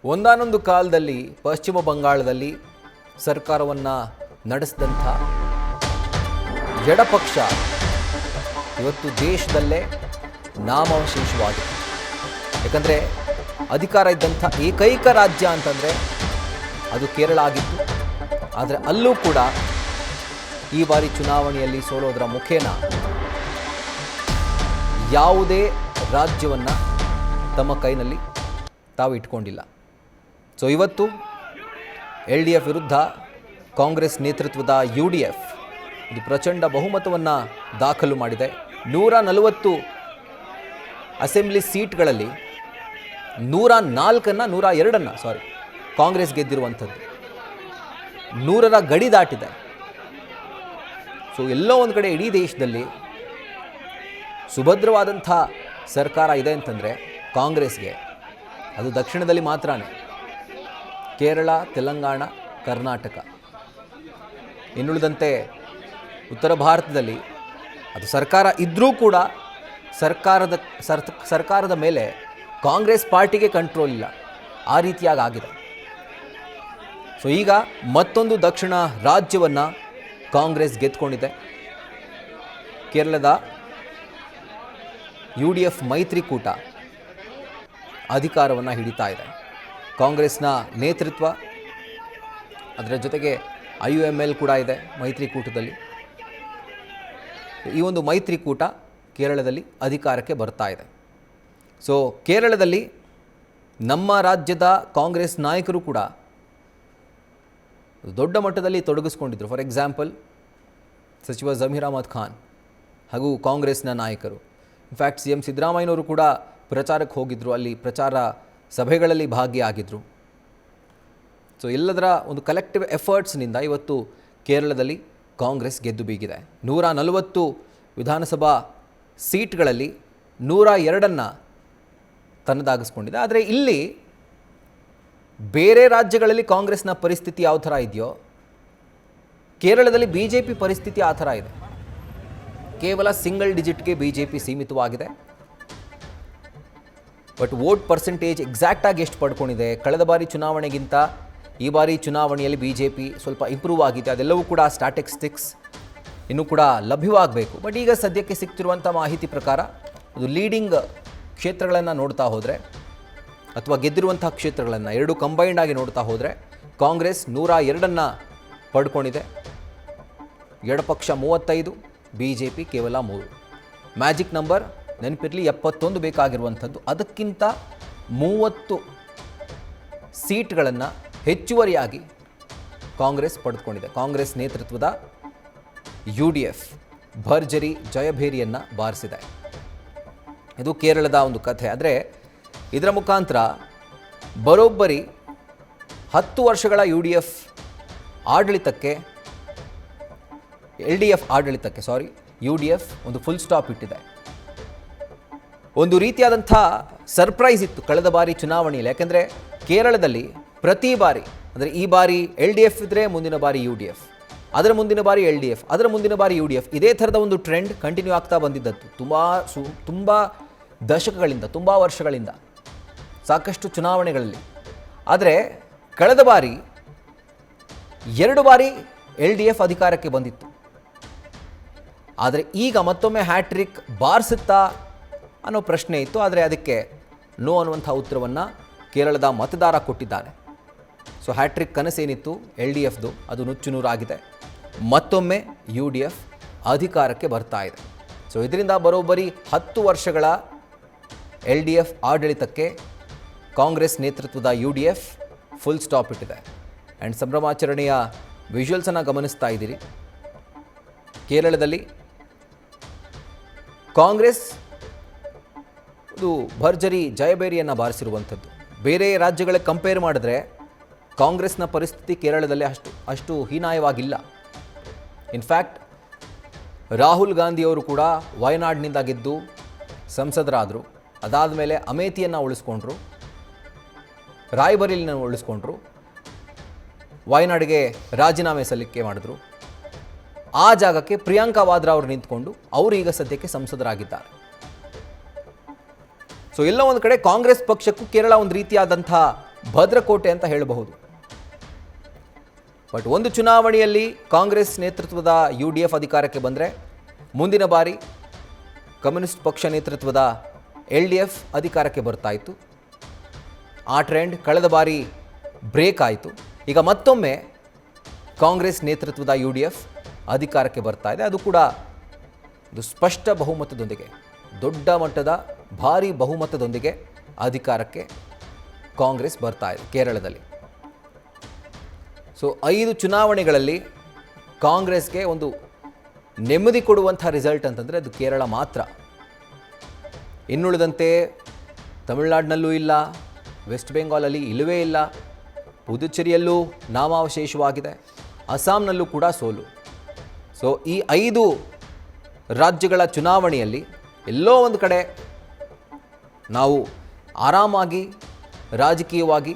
ಒಂದಾನೊಂದು ಕಾಲದಲ್ಲಿ ಪಶ್ಚಿಮ ಬಂಗಾಳದಲ್ಲಿ ಸರ್ಕಾರವನ್ನು ನಡೆಸಿದಂಥ ಎಡಪಕ್ಷ ಇವತ್ತು ದೇಶದಲ್ಲೇ ನಾಮಾವಶೇಷವಾಗಿದೆ. ಯಾಕಂದರೆ ಅಧಿಕಾರ ಇದ್ದಂಥ ಏಕೈಕ ರಾಜ್ಯ ಅಂತಂದರೆ ಅದು ಕೇರಳ ಆಗಿತ್ತು. ಆದರೆ ಅಲ್ಲೂ ಕೂಡ ಈ ಬಾರಿ ಚುನಾವಣೆಯಲ್ಲಿ ಸೋಲೋದರ ಮುಖೇನ ಯಾವುದೇ ರಾಜ್ಯವನ್ನು ತಮ್ಮ ಕೈನಲ್ಲಿ ತಾವು ಇಟ್ಕೊಂಡಿಲ್ಲ. ಸೊ ಇವತ್ತು LDF ವಿರುದ್ಧ ಕಾಂಗ್ರೆಸ್ ನೇತೃತ್ವದ UDF ಇದು ಪ್ರಚಂಡ ಬಹುಮತವನ್ನು ದಾಖಲು ಮಾಡಿದೆ. 140 ಅಸೆಂಬ್ಲಿ ಸೀಟ್ಗಳಲ್ಲಿ 102 ಕಾಂಗ್ರೆಸ್ ಗೆದ್ದಿರುವಂಥದ್ದು. 100ರ ಗಡಿ ದಾಟಿದೆ. ಸೊ ಎಲ್ಲೋ ಒಂದು ಕಡೆ ಇಡೀ ದೇಶದಲ್ಲಿ ಸುಭದ್ರವಾದಂಥ ಸರ್ಕಾರ ಇದೆ ಅಂತಂದರೆ ಕಾಂಗ್ರೆಸ್ಗೆ ಅದು ದಕ್ಷಿಣದಲ್ಲಿ ಮಾತ್ರನೇ. ಕೇರಳ, ತೆಲಂಗಾಣ, ಕರ್ನಾಟಕ ಇನ್ನುಳಿದಂತೆ ಉತ್ತರ ಭಾರತದಲ್ಲಿ ಅದು ಸರ್ಕಾರ ಇದ್ದರೂ ಕೂಡ ಸರ್ಕಾರದ ಮೇಲೆ ಕಾಂಗ್ರೆಸ್ ಪಾರ್ಟಿಗೆ ಕಂಟ್ರೋಲ್ ಇಲ್ಲ. ಆ ರೀತಿಯಾಗಿ ಆಗಿದೆ. ಸೊ ಈಗ ಮತ್ತೊಂದು ದಕ್ಷಿಣ ರಾಜ್ಯವನ್ನು ಕಾಂಗ್ರೆಸ್ ಗೆದ್ದುಕೊಂಡಿದೆ. ಕೇರಳದ UDF ಮೈತ್ರಿಕೂಟ ಅಧಿಕಾರವನ್ನು ಹಿಡಿತಾ ಇದೆ. ಕಾಂಗ್ರೆಸ್ನ ನೇತೃತ್ವ, ಅದರ ಜೊತೆಗೆ IUML ಕೂಡ ಇದೆ ಮೈತ್ರಿಕೂಟದಲ್ಲಿ. ಈ ಒಂದು ಮೈತ್ರಿಕೂಟ ಕೇರಳದಲ್ಲಿ ಅಧಿಕಾರಕ್ಕೆ ಬರ್ತಾ ಇದೆ. ಸೊ ಕೇರಳದಲ್ಲಿ ನಮ್ಮ ರಾಜ್ಯದ ಕಾಂಗ್ರೆಸ್ ನಾಯಕರು ಕೂಡ ದೊಡ್ಡ ಮಟ್ಟದಲ್ಲಿ ತೊಡಗಿಸ್ಕೊಂಡಿದ್ದರು. ಫಾರ್ ಎಕ್ಸಾಂಪಲ್ ಸಚಿವ ಜಮೀರ್ ಅಹಮದ್ ಖಾನ್ ಹಾಗೂ ಕಾಂಗ್ರೆಸ್ನ ನಾಯಕರು. ಇನ್ಫ್ಯಾಕ್ಟ್ CM ಸಿದ್ದರಾಮಯ್ಯನವರು ಕೂಡ ಪ್ರಚಾರಕ್ಕೆ ಹೋಗಿದ್ದರು, ಅಲ್ಲಿ ಪ್ರಚಾರ ಸಭೆಗಳಲ್ಲಿ ಭಾಗಿಯಾಗಿದ್ದರು. ಸೊ ಎಲ್ಲದರ ಒಂದು ಕಲೆಕ್ಟಿವ್ ಎಫರ್ಟ್ಸ್ನಿಂದ ಇವತ್ತು ಕೇರಳದಲ್ಲಿ ಕಾಂಗ್ರೆಸ್ ಗೆದ್ದು ಬೀಗಿದೆ. 140 ವಿಧಾನಸಭಾ ಸೀಟ್ಗಳಲ್ಲಿ 102 ತನ್ನದಾಗಿಸ್ಕೊಂಡಿದೆ. ಆದರೆ ಇಲ್ಲಿ ಬೇರೆ ರಾಜ್ಯಗಳಲ್ಲಿ ಕಾಂಗ್ರೆಸ್ನ ಪರಿಸ್ಥಿತಿ ಯಾವ ಥರ ಇದೆಯೋ ಕೇರಳದಲ್ಲಿ BJP ಪರಿಸ್ಥಿತಿ ಆ ಥರ ಇದೆ. ಕೇವಲ ಸಿಂಗಲ್ ಡಿಜಿಟ್ಗೆ BJP ಸೀಮಿತವಾಗಿದೆ. ಬಟ್ ವೋಟ್ ಪರ್ಸೆಂಟೇಜ್ ಎಕ್ಸಾಕ್ಟಾಗಿ ಎಷ್ಟು ಪಡ್ಕೊಂಡಿದೆ, ಕಳೆದ ಬಾರಿ ಚುನಾವಣೆಗಿಂತ ಈ ಬಾರಿ ಚುನಾವಣೆಯಲ್ಲಿ BJP ಸ್ವಲ್ಪ ಇಂಪ್ರೂವ್ ಆಗಿದೆ. ಅದೆಲ್ಲವೂ ಕೂಡ ಸ್ಟ್ಯಾಟಿಸ್ಟಿಕ್ಸ್ ಇನ್ನೂ ಕೂಡ ಲಭ್ಯವಾಗಬೇಕು. ಬಟ್ ಈಗ ಸದ್ಯಕ್ಕೆ ಸಿಗ್ತಿರುವಂಥ ಮಾಹಿತಿ ಪ್ರಕಾರ ಅದು ಲೀಡಿಂಗ್ ಕ್ಷೇತ್ರಗಳನ್ನು ನೋಡ್ತಾ ಹೋದರೆ ಅಥವಾ ಗೆದ್ದಿರುವಂಥ ಕ್ಷೇತ್ರಗಳನ್ನು ಎರಡು ಕಂಬೈಂಡ್ ಆಗಿ ನೋಡ್ತಾ ಹೋದರೆ ಕಾಂಗ್ರೆಸ್ 102 ಪಡ್ಕೊಂಡಿದೆ. ಎಡಪಕ್ಷ 35, BJP ಕೇವಲ 3. ಮ್ಯಾಜಿಕ್ ನಂಬರ್ ನೆನಪಿರಲಿ 71 ಬೇಕಾಗಿರುವಂಥದ್ದು. ಅದಕ್ಕಿಂತ 30 ಸೀಟ್ಗಳನ್ನು ಹೆಚ್ಚುವರಿಯಾಗಿ ಕಾಂಗ್ರೆಸ್ ಪಡೆದುಕೊಂಡಿದೆ. ಕಾಂಗ್ರೆಸ್ ನೇತೃತ್ವದ UDF ಭರ್ಜರಿ ಜಯಭೇರಿಯನ್ನು ಬಾರಿಸಿದೆ. ಇದು ಕೇರಳದ ಒಂದು ಕಥೆ. ಆದರೆ ಇದರ ಮುಖಾಂತರ ಬರೋಬ್ಬರಿ 10 ವರ್ಷಗಳ UDF ಆಡಳಿತಕ್ಕೆ UDF ಒಂದು ಫುಲ್ ಸ್ಟಾಪ್ ಇಟ್ಟಿದೆ. ಒಂದು ರೀತಿಯಾದಂಥ ಸರ್ಪ್ರೈಸ್ ಇತ್ತು ಕಳೆದ ಬಾರಿ ಚುನಾವಣೆಯಲ್ಲಿ. ಯಾಕೆಂದರೆ ಕೇರಳದಲ್ಲಿ ಪ್ರತಿ ಬಾರಿ, ಅಂದರೆ ಈ ಬಾರಿ LDF ಇದ್ದರೆ ಮುಂದಿನ ಬಾರಿ UDF, ಅದರ ಮುಂದಿನ ಬಾರಿ LDF, ಅದರ ಮುಂದಿನ ಬಾರಿ UDF, ಇದೇ ಥರದ ಒಂದು ಟ್ರೆಂಡ್ ಕಂಟಿನ್ಯೂ ಆಗ್ತಾ ಬಂದಿದ್ದದ್ದು ತುಂಬ ದಶಕಗಳಿಂದ, ತುಂಬ ವರ್ಷಗಳಿಂದ, ಸಾಕಷ್ಟು ಚುನಾವಣೆಗಳಲ್ಲಿ. ಆದರೆ ಕಳೆದ ಬಾರಿ 2 ಬಾರಿ LDF ಅಧಿಕಾರಕ್ಕೆ ಬಂದಿತ್ತು. ಆದರೆ ಈಗ ಮತ್ತೊಮ್ಮೆ ಹ್ಯಾಟ್ರಿಕ್ ಬಾರಿಸುತ್ತಾ ಅನ್ನೋ ಪ್ರಶ್ನೆ ಇತ್ತು. ಆದರೆ ಅದಕ್ಕೆ ನೋ ಅನ್ನುವಂಥ ಉತ್ತರವನ್ನು ಕೇರಳದ ಮತದಾರ ಕೊಟ್ಟಿದ್ದಾನೆ. ಸೊ ಹ್ಯಾಟ್ರಿಕ್ ಕನಸೇನಿತ್ತು LDFದು ಅದು ನುಚ್ಚುನೂರಾಗಿದೆ. ಮತ್ತೊಮ್ಮೆ UDF ಅಧಿಕಾರಕ್ಕೆ ಬರ್ತಾ ಇದೆ. ಸೊ ಇದರಿಂದ ಬರೋಬ್ಬರಿ 10 ವರ್ಷಗಳ LDF ಆಡಳಿತಕ್ಕೆ ಕಾಂಗ್ರೆಸ್ ನೇತೃತ್ವದ UDF ಫುಲ್ ಸ್ಟಾಪ್ ಇಟ್ಟಿದೆ. ಆ್ಯಂಡ್ ಸಂಭ್ರಮಾಚರಣೆಯ ವಿಜುವಲ್ಸನ್ನು ಗಮನಿಸ್ತಾ ಇದ್ದೀರಿ. ಕೇರಳದಲ್ಲಿ ಕಾಂಗ್ರೆಸ್ ಇದು ಭರ್ಜರಿ ಜಯಬೇರಿಯನ್ನು ಬಾರಿಸಿರುವಂಥದ್ದು. ಬೇರೆ ರಾಜ್ಯಗಳಿಗೆ ಕಂಪೇರ್ ಮಾಡಿದ್ರೆ ಕಾಂಗ್ರೆಸ್ನ ಪರಿಸ್ಥಿತಿ ಕೇರಳದಲ್ಲಿ ಅಷ್ಟು ಹೀನಾಯವಾಗಿಲ್ಲ. ಇನ್ಫ್ಯಾಕ್ಟ್ ರಾಹುಲ್ ಗಾಂಧಿಯವರು ಕೂಡ ವಯನಾಡ್ನಿಂದ ಗೆದ್ದು ಸಂಸದರಾದರು. ಅದಾದ ಮೇಲೆ ಅಮೇಥಿಯನ್ನು ಉಳಿಸ್ಕೊಂಡ್ರು, ರಾಯ್ಬರೇಲಿನ ಉಳಿಸ್ಕೊಂಡ್ರು, ವಯನಾಡಿಗೆ ರಾಜೀನಾಮೆ ಸಲ್ಲಿಕೆ ಮಾಡಿದ್ರು. ಆ ಜಾಗಕ್ಕೆ ಪ್ರಿಯಾಂಕಾ ವಾದ್ರಾ ಅವರು ನಿಂತ್ಕೊಂಡು ಅವರು ಈಗ ಸದ್ಯಕ್ಕೆ ಸಂಸದರಾಗಿದ್ದಾರೆ. ಸೊ ಎಲ್ಲ ಒಂದು ಕಡೆ ಕಾಂಗ್ರೆಸ್ ಪಕ್ಷಕ್ಕೂ ಕೇರಳ ಒಂದು ರೀತಿಯಾದಂಥ ಭದ್ರಕೋಟೆ ಅಂತ ಹೇಳಬಹುದು. ಬಟ್ ಒಂದು ಚುನಾವಣೆಯಲ್ಲಿ ಕಾಂಗ್ರೆಸ್ ನೇತೃತ್ವದ UDF ಅಧಿಕಾರಕ್ಕೆ ಬಂದರೆ ಮುಂದಿನ ಬಾರಿ ಕಮ್ಯುನಿಸ್ಟ್ ಪಕ್ಷ ನೇತೃತ್ವದ LDF ಅಧಿಕಾರಕ್ಕೆ ಬರ್ತಾ ಇತ್ತು. ಆ ಟ್ರೆಂಡ್ ಕಳೆದ ಬಾರಿ ಬ್ರೇಕ್ ಆಯಿತು. ಈಗ ಮತ್ತೊಮ್ಮೆ ಕಾಂಗ್ರೆಸ್ ನೇತೃತ್ವದ UDF ಅಧಿಕಾರಕ್ಕೆ ಬರ್ತಾ ಇದೆ. ಅದು ಕೂಡ ಒಂದು ಸ್ಪಷ್ಟ ಬಹುಮತದೊಂದಿಗೆ, ದೊಡ್ಡ ಮಟ್ಟದ ಭಾರಿ ಬಹುಮತದೊಂದಿಗೆ ಅಧಿಕಾರಕ್ಕೆ ಕಾಂಗ್ರೆಸ್ ಬರ್ತಾ ಇದೆ ಕೇರಳದಲ್ಲಿ. ಸೊ 5 ಚುನಾವಣೆಗಳಲ್ಲಿ ಕಾಂಗ್ರೆಸ್ಗೆ ಒಂದು ನೆಮ್ಮದಿ ಕೊಡುವಂಥ ರಿಸಲ್ಟ್ ಅಂತಂದರೆ ಅದು ಕೇರಳ ಮಾತ್ರ. ಇನ್ನುಳಿದಂತೆ ತಮಿಳುನಾಡಿನಲ್ಲೂ ಇಲ್ಲ, ವೆಸ್ಟ್ ಬೆಂಗಾಲಲ್ಲಿ ಇಲ್ಲವೇ ಇಲ್ಲ, ಪುದುಚೇರಿಯಲ್ಲೂ ನಾಮಾವಶೇಷವಾಗಿದೆ, ಅಸ್ಸಾಂನಲ್ಲೂ ಕೂಡ ಸೋಲು. ಸೊ ಈ 5 ರಾಜ್ಯಗಳ ಚುನಾವಣೆಯಲ್ಲಿ ಎಲ್ಲೋ ಒಂದು ಕಡೆ ನಾವು ಆರಾಮಾಗಿ ರಾಜಕೀಯವಾಗಿ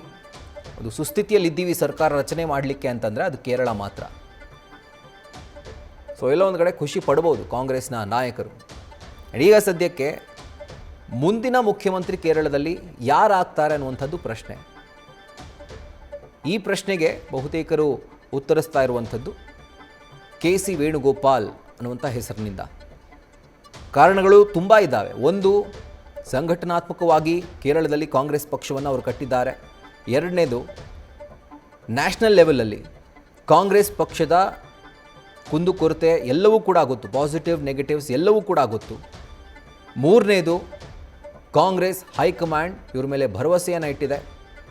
ಒಂದು ಸುಸ್ಥಿತಿಯಲ್ಲಿದ್ದೀವಿ ಸರ್ಕಾರ ರಚನೆ ಮಾಡಲಿಕ್ಕೆ ಅಂತಂದರೆ ಅದು ಕೇರಳ ಮಾತ್ರ. ಸೊ ಎಲ್ಲೋ ಒಂದು ಕಡೆ ಖುಷಿ ಪಡ್ಬೋದು ಕಾಂಗ್ರೆಸ್ನ ನಾಯಕರು. ಈಗ ಸದ್ಯಕ್ಕೆ ಮುಂದಿನ ಮುಖ್ಯಮಂತ್ರಿ ಕೇರಳದಲ್ಲಿ ಯಾರಾಗ್ತಾರೆ ಅನ್ನುವಂಥದ್ದು ಪ್ರಶ್ನೆ. ಈ ಪ್ರಶ್ನೆಗೆ ಬಹುತೇಕರು ಉತ್ತರಿಸ್ತಾ ಇರುವಂಥದ್ದು KC ವೇಣುಗೋಪಾಲ್ ಅನ್ನುವಂಥ ಹೆಸರಿನಿಂದ. ಕಾರಣಗಳು ತುಂಬ ಇದ್ದಾವೆ. ಒಂದು, ಸಂಘಟನಾತ್ಮಕವಾಗಿ ಕೇರಳದಲ್ಲಿ ಕಾಂಗ್ರೆಸ್ ಪಕ್ಷವನ್ನು ಅವರು ಕಟ್ಟಿದ್ದಾರೆ. ಎರಡನೇದು, ನ್ಯಾಷನಲ್ ಲೆವೆಲಲ್ಲಿ ಕಾಂಗ್ರೆಸ್ ಪಕ್ಷದ ಕುಂದುಕೊರತೆ ಎಲ್ಲವೂ ಕೂಡ ಗೊತ್ತು, ಪಾಸಿಟಿವ್ ನೆಗೆಟಿವ್ಸ್ ಎಲ್ಲವೂ ಕೂಡ ಗೊತ್ತು. ಮೂರನೇದು, ಕಾಂಗ್ರೆಸ್ ಹೈಕಮಾಂಡ್ ಇವ್ರ ಮೇಲೆ ಭರವಸೆಯನ್ನು ಇಟ್ಟಿದೆ.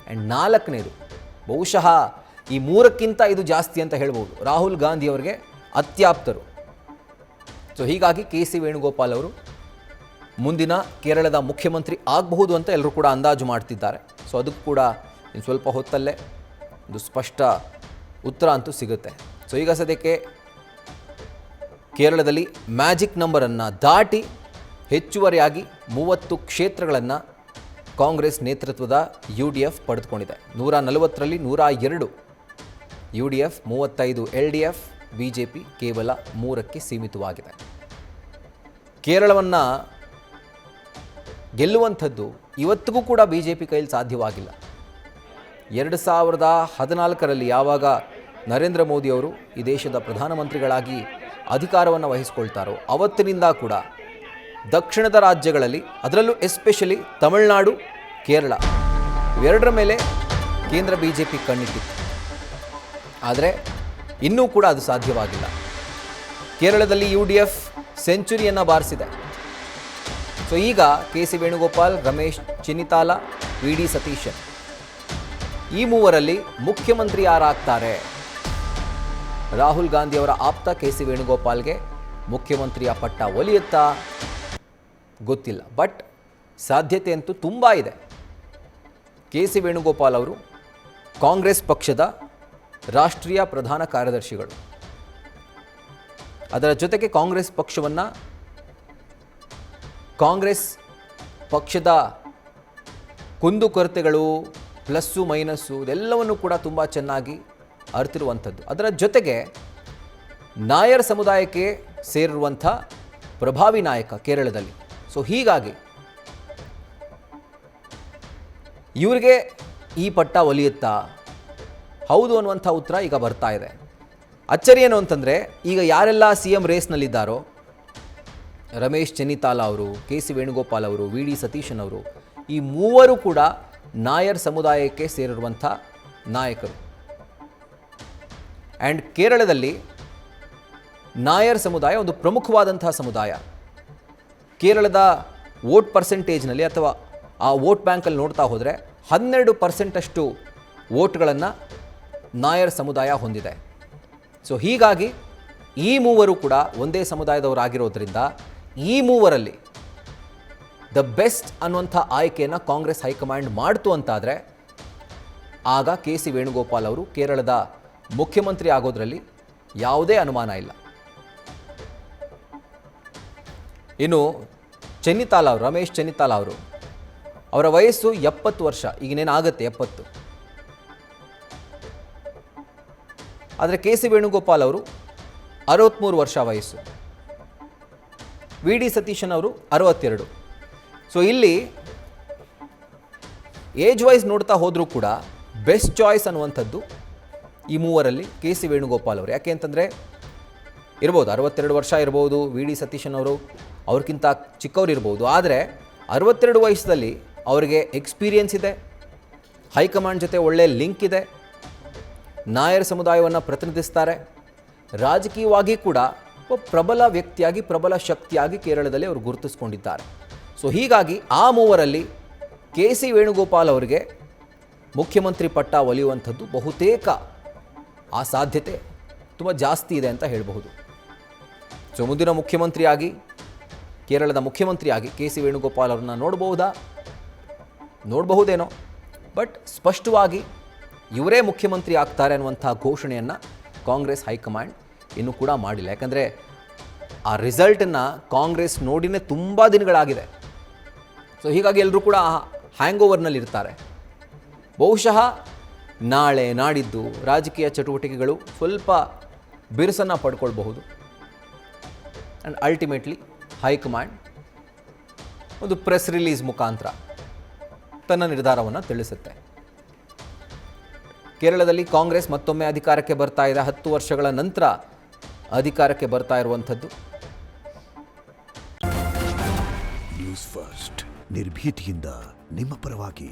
ಆ್ಯಂಡ್ ನಾಲ್ಕನೇದು, ಬಹುಶಃ ಈ ಮೂರಕ್ಕಿಂತ ಇದು ಜಾಸ್ತಿ ಅಂತ ಹೇಳ್ಬೋದು, ರಾಹುಲ್ ಗಾಂಧಿ ಅವರಿಗೆ ಅತ್ಯಾಪ್ತರು. ಸೊ ಹೀಗಾಗಿ KC ವೇಣುಗೋಪಾಲ್ ಅವರು ಮುಂದಿನ ಕೇರಳದ ಮುಖ್ಯಮಂತ್ರಿ ಆಗಬಹುದು ಅಂತ ಎಲ್ಲರೂ ಕೂಡ ಅಂದಾಜು ಮಾಡ್ತಿದ್ದಾರೆ. ಸೊ ಅದಕ್ಕೂ ಕೂಡ ಇನ್ನು ಸ್ವಲ್ಪ ಹೊತ್ತಲ್ಲೇ ಒಂದು ಸ್ಪಷ್ಟ ಉತ್ತರ ಅಂತೂ ಸಿಗುತ್ತೆ. ಸೊ ಈಗ ಸದ್ಯಕ್ಕೆ ಕೇರಳದಲ್ಲಿ ಮ್ಯಾಜಿಕ್ ನಂಬರನ್ನು ದಾಟಿ ಹೆಚ್ಚುವರಿಯಾಗಿ 30 ಕ್ಷೇತ್ರಗಳನ್ನು ಕಾಂಗ್ರೆಸ್ ನೇತೃತ್ವದ UDF ಪಡೆದುಕೊಂಡಿದೆ. 140ರಲ್ಲಿ 102 UDF, 35 LDF, BJP ಕೇವಲ 3ಕ್ಕೆ ಸೀಮಿತವಾಗಿದೆ. ಕೇರಳವನ್ನು ಗೆಲ್ಲುವಂಥದ್ದು ಇವತ್ತಿಗೂ ಕೂಡ BJP ಕೈಯಲ್ಲಿ ಸಾಧ್ಯವಾಗಿಲ್ಲ. 2014ರಲ್ಲಿ ಯಾವಾಗ ನರೇಂದ್ರ ಮೋದಿ ಅವರು ಈ ದೇಶದ ಪ್ರಧಾನಮಂತ್ರಿಗಳಾಗಿ ಅಧಿಕಾರವನ್ನು ವಹಿಸಿಕೊಳ್ತಾರೋ ಅವತ್ತಿನಿಂದ ಕೂಡ ದಕ್ಷಿಣದ ರಾಜ್ಯಗಳಲ್ಲಿ, ಅದರಲ್ಲೂ ಎಸ್ಪೆಷಲಿ ತಮಿಳುನಾಡು, ಕೇರಳ ಇವೆರಡರ ಮೇಲೆ ಕೇಂದ್ರ BJP ಕಣ್ಣಿಟ್ಟಿತ್ತು. ಆದರೆ ಇನ್ನೂ ಕೂಡ ಅದು ಸಾಧ್ಯವಾಗಿಲ್ಲ. ಕೇರಳದಲ್ಲಿ UDF ಸೆಂಚುರಿಯನ್ನು ಬಾರಿಸಿದೆ. ಸೊ ಈಗ KC ವೇಣುಗೋಪಾಲ್, ರಮೇಶ್ ಚೆನ್ನಿತಾಲ, VD ಸತೀಶನ್ ಈ ಮೂವರಲ್ಲಿ ಮುಖ್ಯಮಂತ್ರಿ ಯಾರಾಗ್ತಾರೆ? ರಾಹುಲ್ ಗಾಂಧಿ ಅವರ ಆಪ್ತ KC ವೇಣುಗೋಪಾಲ್ಗೆ ಮುಖ್ಯಮಂತ್ರಿಯ ಪಟ್ಟ ಒಲಿಯುತ್ತಾ ಗೊತ್ತಿಲ್ಲ. ಬಟ್ ಸಾಧ್ಯತೆ ಅಂತೂ ತುಂಬ ಇದೆ. KC ವೇಣುಗೋಪಾಲ್ ಅವರು ಕಾಂಗ್ರೆಸ್ ಪಕ್ಷದ ರಾಷ್ಟ್ರೀಯ ಪ್ರಧಾನ ಕಾರ್ಯದರ್ಶಿಗಳು. ಅದರ ಜೊತೆಗೆ ಕಾಂಗ್ರೆಸ್ ಪಕ್ಷವನ್ನು, ಕಾಂಗ್ರೆಸ್ ಪಕ್ಷದ ಕುಂದುಕೊರತೆಗಳು, ಪ್ಲಸ್ಸು ಮೈನಸ್ಸು ಇದೆಲ್ಲವನ್ನು ಕೂಡ ತುಂಬ ಚೆನ್ನಾಗಿ ಅರಿತಿರುವಂಥದ್ದು. ಅದರ ಜೊತೆಗೆ ನಾಯರ್ ಸಮುದಾಯಕ್ಕೆ ಸೇರಿರುವಂಥ ಪ್ರಭಾವಿ ನಾಯಕ ಕೇರಳದಲ್ಲಿ. ಸೊ ಹೀಗಾಗಿ ಇವರಿಗೆ ಈ ಪಟ್ಟ ಒಲಿಯುತ್ತಾ? ಹೌದು ಅನ್ನುವಂಥ ಉತ್ತರ ಈಗ ಬರ್ತಾ ಇದೆ. ಅಚ್ಚರಿ ಏನು ಅಂತಂದರೆ, ಈಗ ಯಾರೆಲ್ಲ CM ರೇಸ್ನಲ್ಲಿದ್ದಾರೋ, ರಮೇಶ್ ಚೆನ್ನಿತಾಲ ಅವರು, KC ವೇಣುಗೋಪಾಲ್ ಅವರು, VD ಸತೀಶನ್ ಅವರು, ಈ ಮೂವರು ಕೂಡ ನಾಯರ್ ಸಮುದಾಯಕ್ಕೆ ಸೇರಿರುವಂಥ ನಾಯಕರು. ಆ್ಯಂಡ್ ಕೇರಳದಲ್ಲಿ ನಾಯರ್ ಸಮುದಾಯ ಒಂದು ಪ್ರಮುಖವಾದಂತಹ ಸಮುದಾಯ. ಕೇರಳದ ವೋಟ್ ಪರ್ಸೆಂಟೇಜ್ನಲ್ಲಿ ಅಥವಾ ಆ ವೋಟ್ ಬ್ಯಾಂಕಲ್ಲಿ ನೋಡ್ತಾ ಹೋದರೆ 12% ವೋಟ್ಗಳನ್ನು ನಾಯರ್ ಸಮುದಾಯ ಹೊಂದಿದೆ. ಸೊ ಹೀಗಾಗಿ ಈ ಮೂವರು ಕೂಡ ಒಂದೇ ಸಮುದಾಯದವರಾಗಿರೋದ್ರಿಂದ ಈ ಮೂವರಲ್ಲಿ ದ ಬೆಸ್ಟ್ ಅನ್ನುವಂಥ ಆಯ್ಕೆಯನ್ನು ಕಾಂಗ್ರೆಸ್ ಹೈಕಮಾಂಡ್ ಮಾಡ್ತು ಅಂತಾದರೆ ಆಗ KC ವೇಣುಗೋಪಾಲ್ ಅವರು ಕೇರಳದ ಮುಖ್ಯಮಂತ್ರಿ ಆಗೋದ್ರಲ್ಲಿ ಯಾವುದೇ ಅನುಮಾನ ಇಲ್ಲ. ಇನ್ನು ಚೆನ್ನಿತಾಲ ಅವರು, ರಮೇಶ್ ಚೆನ್ನಿತಾಲ ಅವರು, ಅವರ ವಯಸ್ಸು 70 ವರ್ಷ, ಈಗೇನಾಗುತ್ತೆ 70. ಆದರೆ KC ವೇಣುಗೋಪಾಲ್ ಅವರು 63 ವರ್ಷ ವಯಸ್ಸು, VD ಸತೀಶನ್ ಅವರು 62. ಸೊ ಇಲ್ಲಿ ಏಜ್ ವೈಸ್ ನೋಡ್ತಾ ಹೋದರೂ ಕೂಡ ಬೆಸ್ಟ್ ಚಾಯ್ಸ್ ಅನ್ನುವಂಥದ್ದು ಈ ಮೂವರಲ್ಲಿ ಕೆ ಸಿ ವೇಣುಗೋಪಾಲ್ ಅವರು. ಯಾಕೆ ಅಂತಂದರೆ ಇರ್ಬೋದು 62 ವರ್ಷ ಇರ್ಬೋದು, ವಿ ಡಿ ಸತೀಶನ್ ಅವರು ಅವ್ರಿಗಿಂತ ಚಿಕ್ಕವ್ರು ಇರ್ಬೋದು. ಆದರೆ 62 ವಯಸ್ಸಲ್ಲಿ ಅವರಿಗೆ ಎಕ್ಸ್ಪೀರಿಯನ್ಸ್ ಇದೆ, ಹೈಕಮಾಂಡ್ ಜೊತೆ ಒಳ್ಳೆಯ ಲಿಂಕ್ ಇದೆ, ನಾಯರ್ ಸಮುದಾಯವನ್ನು ಪ್ರತಿನಿಧಿಸ್ತಾರೆ, ರಾಜಕೀಯವಾಗಿ ಕೂಡ ಒಬ್ಬ ಪ್ರಬಲ ವ್ಯಕ್ತಿಯಾಗಿ ಪ್ರಬಲ ಶಕ್ತಿಯಾಗಿ ಕೇರಳದಲ್ಲಿ ಅವರು ಗುರುತಿಸ್ಕೊಂಡಿದ್ದಾರೆ. ಸೊ ಹೀಗಾಗಿ ಆ ಮೂವರಲ್ಲಿ ಕೆ ಸಿ ವೇಣುಗೋಪಾಲ್ ಅವರಿಗೆ ಮುಖ್ಯಮಂತ್ರಿ ಪಟ್ಟ ಒಲಿಯುವಂಥದ್ದು ಬಹುತೇಕ ಆ ಸಾಧ್ಯತೆ ತುಂಬ ಜಾಸ್ತಿ ಇದೆ ಅಂತ ಹೇಳಬಹುದು. ಸೊ ಮುಂದಿನ ಮುಖ್ಯಮಂತ್ರಿಯಾಗಿ, ಕೇರಳದ ಮುಖ್ಯಮಂತ್ರಿಯಾಗಿ ಕೆ ಸಿ ವೇಣುಗೋಪಾಲ್ ಅವ್ರನ್ನ ನೋಡಬಹುದೇನೋ, ಬಟ್ ಸ್ಪಷ್ಟವಾಗಿ ಇವರೇ ಮುಖ್ಯಮಂತ್ರಿ ಆಗ್ತಾರೆ ಅನ್ನುವಂಥ ಘೋಷಣೆಯನ್ನು ಕಾಂಗ್ರೆಸ್ ಹೈಕಮಾಂಡ್ ಇನ್ನೂ ಕೂಡ ಮಾಡಿಲ್ಲ. ಯಾಕಂದರೆ ಆ ರಿಸಲ್ಟನ್ನು ಕಾಂಗ್ರೆಸ್ ನೋಡಿನೇ ತುಂಬ ದಿನಗಳಾಗಿದೆ. ಸೊ ಹೀಗಾಗಿ ಎಲ್ಲರೂ ಕೂಡ ಹ್ಯಾಂಗ್ ಓವರ್ನಲ್ಲಿ ಇರ್ತಾರೆ. ಬಹುಶಃ ನಾಳೆ ನಾಡಿದ್ದು ರಾಜಕೀಯ ಚಟುವಟಿಕೆಗಳು ಸ್ವಲ್ಪ ಬಿರುಸನ್ನು ಪಡ್ಕೊಳ್ಬಹುದು. ಆ್ಯಂಡ್ ಅಲ್ಟಿಮೇಟ್ಲಿ ಹೈಕಮಾಂಡ್ ಒಂದು ಪ್ರೆಸ್ ರಿಲೀಸ್ ಮುಖಾಂತರ ತನ್ನ ನಿರ್ಧಾರವನ್ನು ತಿಳಿಸುತ್ತೆ. ಕೇರಳದಲ್ಲಿ ಕಾಂಗ್ರೆಸ್ ಮತ್ತೊಮ್ಮೆ ಅಧಿಕಾರಕ್ಕೆ ಬರ್ತಾ ಇದೆ. 10 ವರ್ಷಗಳ ನಂತರ ಅಧಿಕಾರಕ್ಕೆ ಬರ್ತಾ ಇರುವಂಥದ್ದು. ನ್ಯೂಸ್ ಫಸ್ಟ್ ನಿರ್ಭೀತಿಯಿಂದ ನಿಮ್ಮ ಪರವಾಗಿ.